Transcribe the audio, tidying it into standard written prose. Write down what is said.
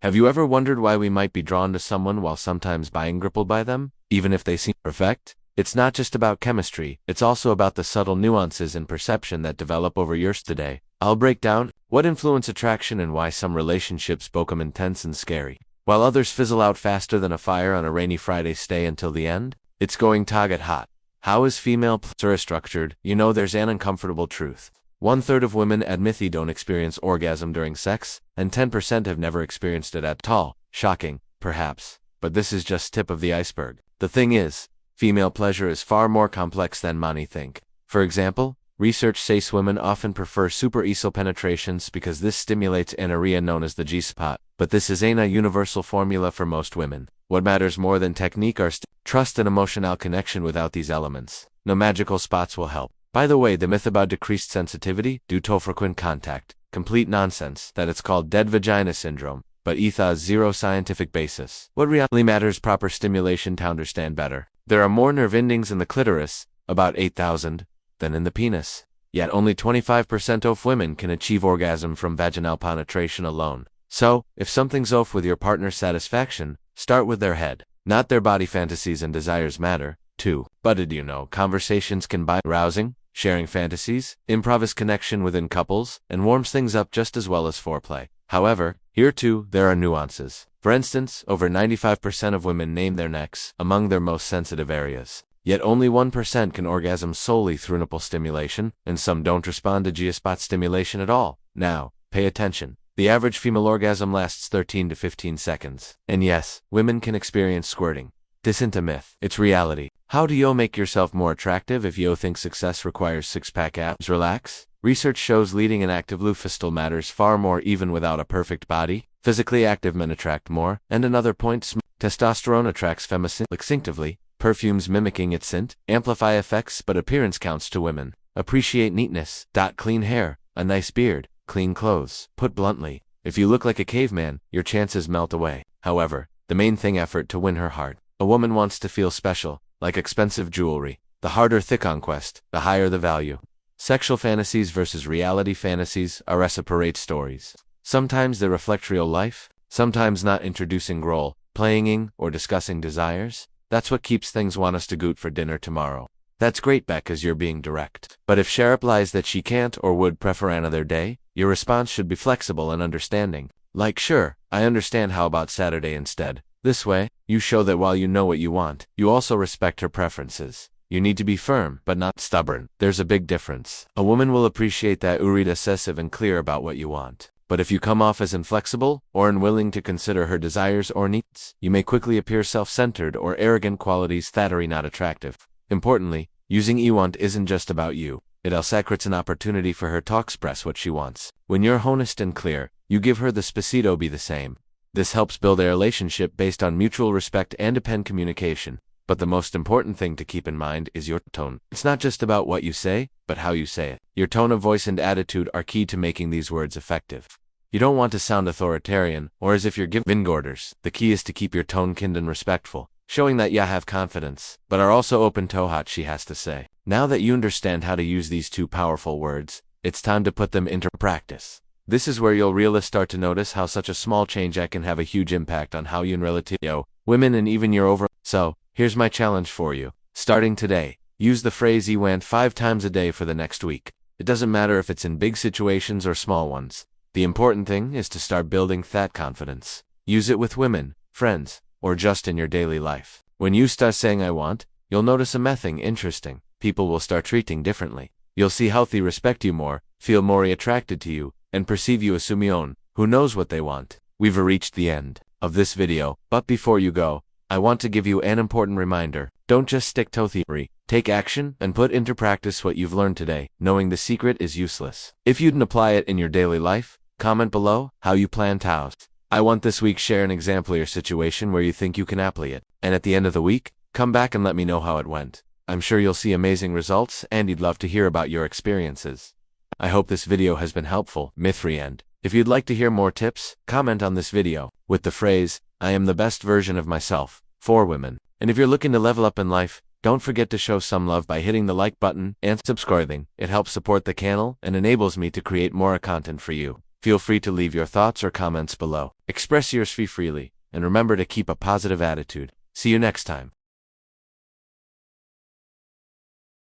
Have you ever wondered why we might be drawn to someone while sometimes being grappled by them, even if they seem perfect? It's not just about chemistry, it's also about the subtle nuances in perception that develop over years. Today, I'll break down what influence attraction and why some relationships become intense and scary, while others fizzle out faster than a fire on a rainy Friday. Stay until the end. It's going to get hot. How is female pleasure structured? There's an uncomfortable truth. 1/3 of women admit they don't experience orgasm during sex, and 10% have never experienced it at all. Shocking, perhaps, but this is just tip of the iceberg. The thing is, female pleasure is far more complex than many think. For example, research says women often prefer superficial penetrations because this stimulates an area known as the G-spot, but this isn't a universal formula for most women. What matters more than technique are trust and emotional connection. Without these elements, no magical spots will help. By the way, the myth about decreased sensitivity due to frequent contact, complete nonsense. That it's called dead vagina syndrome, but it has zero scientific basis. What really matters is proper stimulation. To understand better, there are more nerve endings in the clitoris, about 8,000, than in the penis. Yet only 25% of women can achieve orgasm from vaginal penetration alone. So, if something's off with your partner's satisfaction, start with their head. Not their body. Fantasies and desires matter, too. But did you know conversations can be rousing? Sharing fantasies, improves connection within couples, and warms things up just as well as foreplay. However, here too, there are nuances. For instance, over 95% of women name their necks among their most sensitive areas. Yet only 1% can orgasm solely through nipple stimulation, and some don't respond to G-spot stimulation at all. Now, pay attention. The average female orgasm lasts 13 to 15 seconds. And yes, women can experience squirting. This isn't a myth, it's reality. How do you make yourself more attractive if you think success requires six-pack abs? Relax. Research shows leading an active lifestyle matters far more even without a perfect body. Physically active men attract more. And another point, testosterone attracts femmes instinctively. Perfumes mimicking its scent amplify effects, but appearance counts to women. Appreciate neatness. Clean hair, a nice beard, clean clothes. Put bluntly, if you look like a caveman, your chances melt away. However, the main thing effort to win her heart. A woman wants to feel special, like expensive jewelry. The harder the conquest, the higher the value. Sexual fantasies versus reality fantasies are separate stories. Sometimes they reflect real life, sometimes not. Introducing role-playing or discussing desires. That's what keeps things want us to go out for dinner tomorrow. That's great, Beck, as you're being direct. But if she replies that she can't or would prefer another day, your response should be flexible and understanding. Like, sure, I understand, how about Saturday instead? This way, you show that while you know what you want, you also respect her preferences. You need to be firm, but not stubborn. There's a big difference. A woman will appreciate that you read assessive and clear about what you want. But if you come off as inflexible or unwilling to consider her desires or needs, you may quickly appear self-centered or arrogant, qualities that are not attractive. Importantly, using "you want" isn't just about you. It also creates an opportunity for her to express what she wants. When you're honest and clear, you give her the space to be the same. This helps build a relationship based on mutual respect and open communication. But the most important thing to keep in mind is your tone. It's not just about what you say, but how you say it. Your tone of voice and attitude are key to making these words effective. You don't want to sound authoritarian or as if you're giving orders. The key is to keep your tone kind and respectful, showing that you have confidence, but are also open to what she has to say. Now that you understand how to use these two powerful words, it's time to put them into practice. This is where you'll really start to notice how such a small change can have a huge impact on how you and relative women and even your overall. So, here's my challenge for you. Starting today, use the phrase "you want" 5 times a day for the next week. It doesn't matter if it's in big situations or small ones. The important thing is to start building that confidence. Use it with women, friends, or just in your daily life. When you start saying "I want," you'll notice a thing interesting. People will start treating differently. You'll see how they respect you more, feel more attracted to you, and perceive you as someone who knows what they want. We've reached the end of this video, but before you go, I want to give you an important reminder. Don't just stick to theory. Take action and put into practice what you've learned today. Knowing the secret is useless if you didn't apply it in your daily life. Comment below how you plan to house. I want this week share an example of your situation where you think you can apply it. And at the end of the week, come back and let me know how it went. I'm sure you'll see amazing results and you'd love to hear about your experiences. I hope this video has been helpful. Myth-free end. If you'd like to hear more tips, comment on this video with the phrase, "I am the best version of myself," for women. And if you're looking to level up in life, don't forget to show some love by hitting the like button and subscribing. It helps support the channel and enables me to create more content for you. Feel free to leave your thoughts or comments below. Express yours freely, and remember to keep a positive attitude. See you next time.